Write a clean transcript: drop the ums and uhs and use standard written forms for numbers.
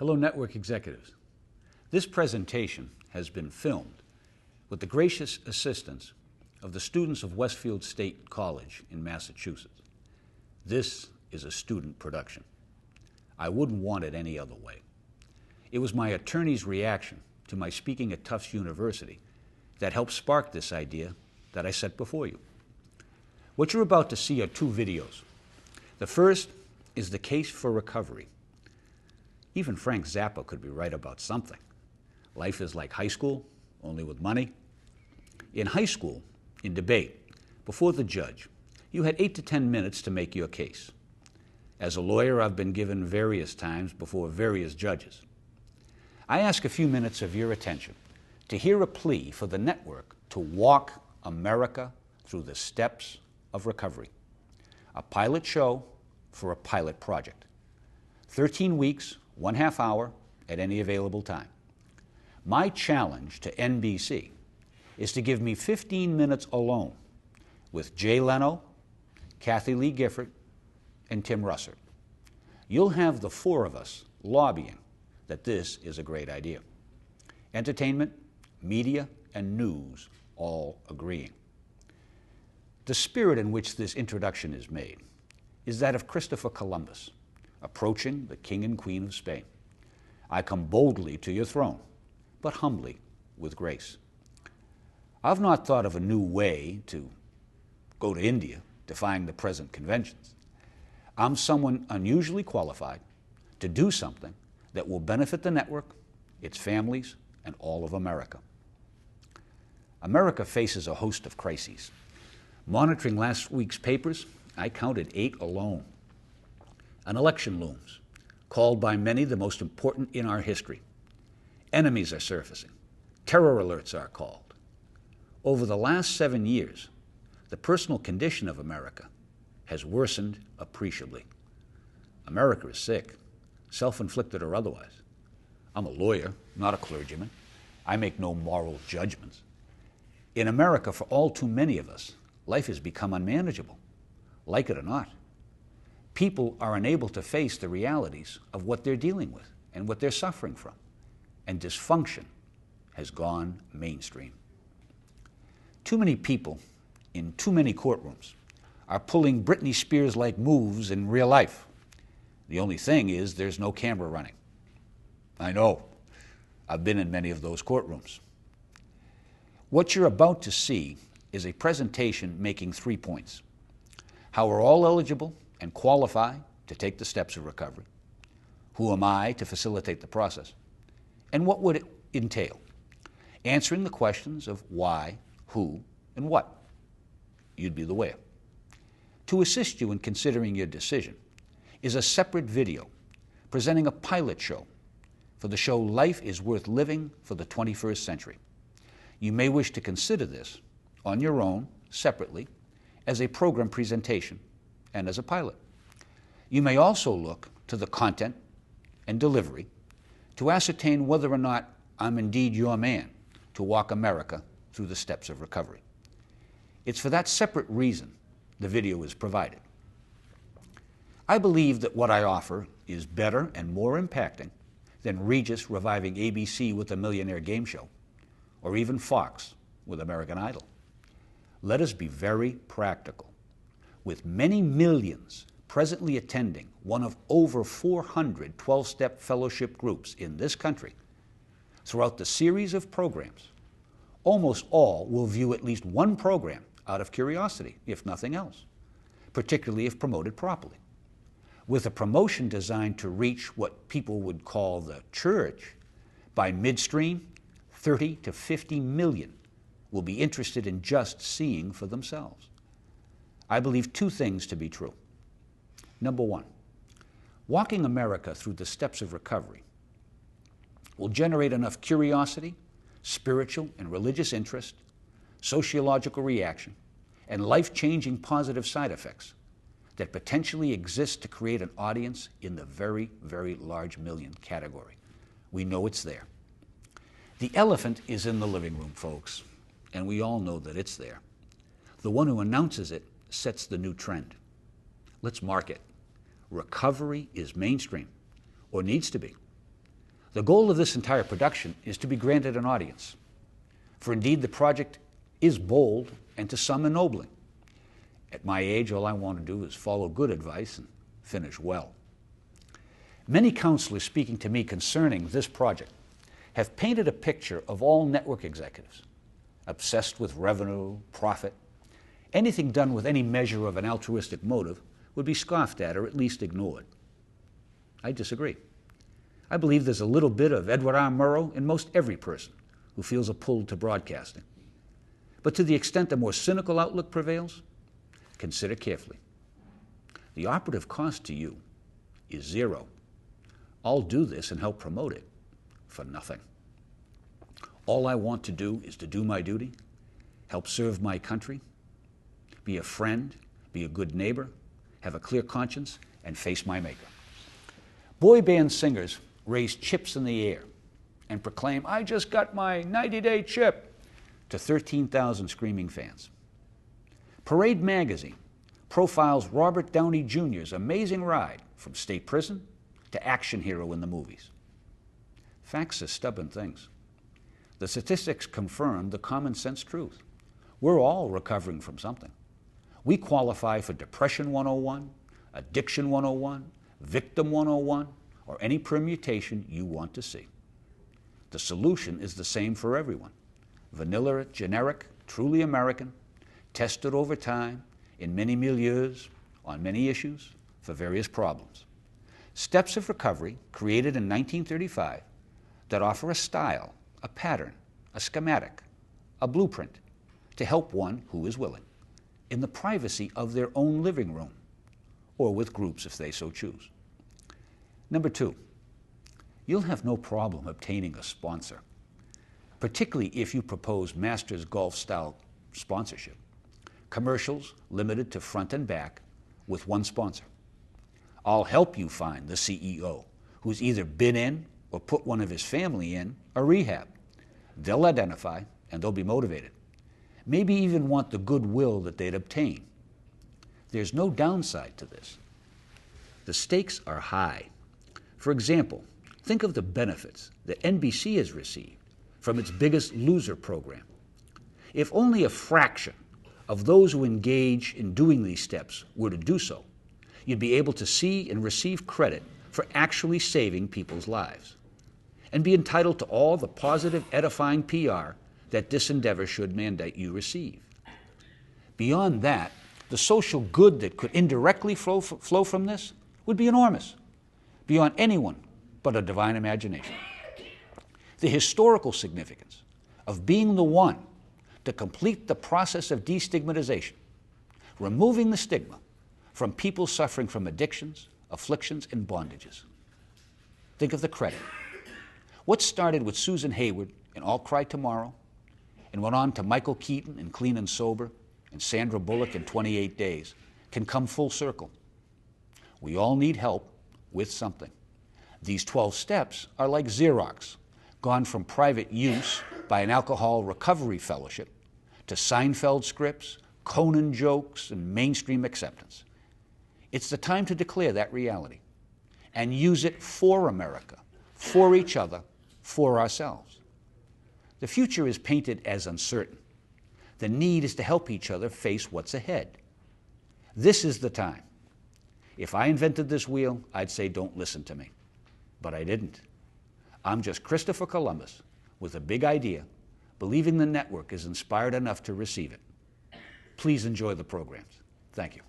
Hello, network executives. This presentation has been filmed with the gracious assistance of the students of Westfield State College in Massachusetts. This is a student production. I wouldn't want it any other way. It was my attorney's reaction to my speaking at Tufts University that helped spark this idea that I set before you. What you're about to see are two videos. The first is the case for recovery. Even Frank Zappa could be right about something. Life is like high school, only with money. In high school, in debate, before the judge, you had 8 to 10 minutes to make your case. As a lawyer, I've been given various times before various judges. I ask a few minutes of your attention to hear a plea for the network to walk America through the steps of recovery. A pilot show for a pilot project. 13 weeks, 1/2 hour at any available time. My challenge to NBC is to give me 15 minutes alone with Jay Leno, Kathy Lee Gifford, and Tim Russert. You'll have the four of us lobbying that this is a great idea. Entertainment, media, and news all agreeing. The spirit in which this introduction is made is that of Christopher Columbus approaching the King and Queen of Spain. I come boldly to your throne, but humbly with grace. I've not thought of a new way to go to India, defying the present conventions. I'm someone unusually qualified to do something that will benefit the network, its families, and all of America. America faces a host of crises. Monitoring last week's papers, I counted 8 alone. An election looms, called by many the most important in our history. Enemies are surfacing. Terror alerts are called. Over the last 7 years, the personal condition of America has worsened appreciably. America is sick, self-inflicted or otherwise. I'm a lawyer, not a clergyman. I make no moral judgments. In America, for all too many of us, life has become unmanageable, like it or not. People are unable to face the realities of what they're dealing with and what they're suffering from, and dysfunction has gone mainstream. Too many people in too many courtrooms are pulling Britney Spears-like moves in real life. The only thing is there's no camera running. I know. I've been in many of those courtrooms. What you're about to see is a presentation making 3 points. How we're all eligible and qualify to take the steps of recovery. Who am I to facilitate the process? And what would it entail? Answering the questions of why, who, and what. You'd be the where. To assist you in considering your decision is a separate video presenting a pilot show for the show Life is Worth Living for the 21st Century. You may wish to consider this on your own, separately, as a program presentation and as a pilot. You may also look to the content and delivery to ascertain whether or not I'm indeed your man to walk America through the steps of recovery. It's for that separate reason the video is provided. I believe that what I offer is better and more impacting than Regis reviving ABC with a millionaire game show, or even Fox with American Idol. Let us be very practical. With many millions presently attending one of over 400 12-step fellowship groups in this country, throughout the series of programs, almost all will view at least one program out of curiosity, if nothing else, particularly if promoted properly. With a promotion designed to reach what people would call the church, by midstream, 30 to 50 million will be interested in just seeing for themselves. I believe 2 things to be true. Number 1, walking America through the steps of recovery will generate enough curiosity, spiritual and religious interest, sociological reaction, and life-changing positive side effects that potentially exist to create an audience in the very, very large million category. We know it's there. The elephant is in the living room, folks, and we all know that it's there. The one who announces it sets the new trend. Let's mark it. Recovery is mainstream, or needs to be. The goal of this entire production is to be granted an audience. For indeed, the project is bold and to some ennobling. At my age, all I want to do is follow good advice and finish well. Many counselors speaking to me concerning this project have painted a picture of all network executives, obsessed with revenue, profit. Anything done with any measure of an altruistic motive would be scoffed at or at least ignored. I disagree. I believe there's a little bit of Edward R. Murrow in most every person who feels a pull to broadcasting. But to the extent a more cynical outlook prevails, consider carefully. The operative cost to you is zero. I'll do this and help promote it for nothing. All I want to do is to do my duty, help serve my country, be a friend, be a good neighbor, have a clear conscience, and face my maker. Boy band singers raise chips in the air and proclaim, "I just got my 90-day chip," to 13,000 screaming fans. Parade magazine profiles Robert Downey Jr.'s amazing ride from state prison to action hero in the movies. Facts are stubborn things. The statistics confirm the common sense truth. We're all recovering from something. We qualify for Depression 101, Addiction 101, Victim 101, or any permutation you want to see. The solution is the same for everyone. Vanilla, generic, truly American, tested over time, in many milieus, on many issues, for various problems. Steps of recovery created in 1935 that offer a style, a pattern, a schematic, a blueprint to help one who is willing in the privacy of their own living room or with groups if they so choose. Number two, you'll have no problem obtaining a sponsor, particularly if you propose Masters Golf-style sponsorship. Commercials limited to front and back with one sponsor. I'll help you find the CEO who's either been in or put one of his family in a rehab. They'll identify and they'll be motivated. Maybe even want the goodwill that they'd obtain. There's no downside to this. The stakes are high. For example, think of the benefits that NBC has received from its Biggest Loser program. If only a fraction of those who engage in doing these steps were to do so, you'd be able to see and receive credit for actually saving people's lives, and be entitled to all the positive, edifying PR that this endeavor should mandate you receive. Beyond that, the social good that could indirectly flow from this would be enormous, beyond anyone but a divine imagination. The historical significance of being the one to complete the process of destigmatization, removing the stigma from people suffering from addictions, afflictions, and bondages. Think of the credit. What started with Susan Hayward in All Cry Tomorrow and went on to Michael Keaton in Clean and Sober and Sandra Bullock in 28 Days can come full circle. We all need help with something. These 12 steps are like Xerox, gone from private use by an alcohol recovery fellowship to Seinfeld scripts, Conan jokes, and mainstream acceptance. It's the time to declare that reality and use it for America, for each other, for ourselves. The future is painted as uncertain. The need is to help each other face what's ahead. This is the time. If I invented this wheel, I'd say don't listen to me. But I didn't. I'm just Christopher Columbus with a big idea, believing the network is inspired enough to receive it. Please enjoy the programs. Thank you.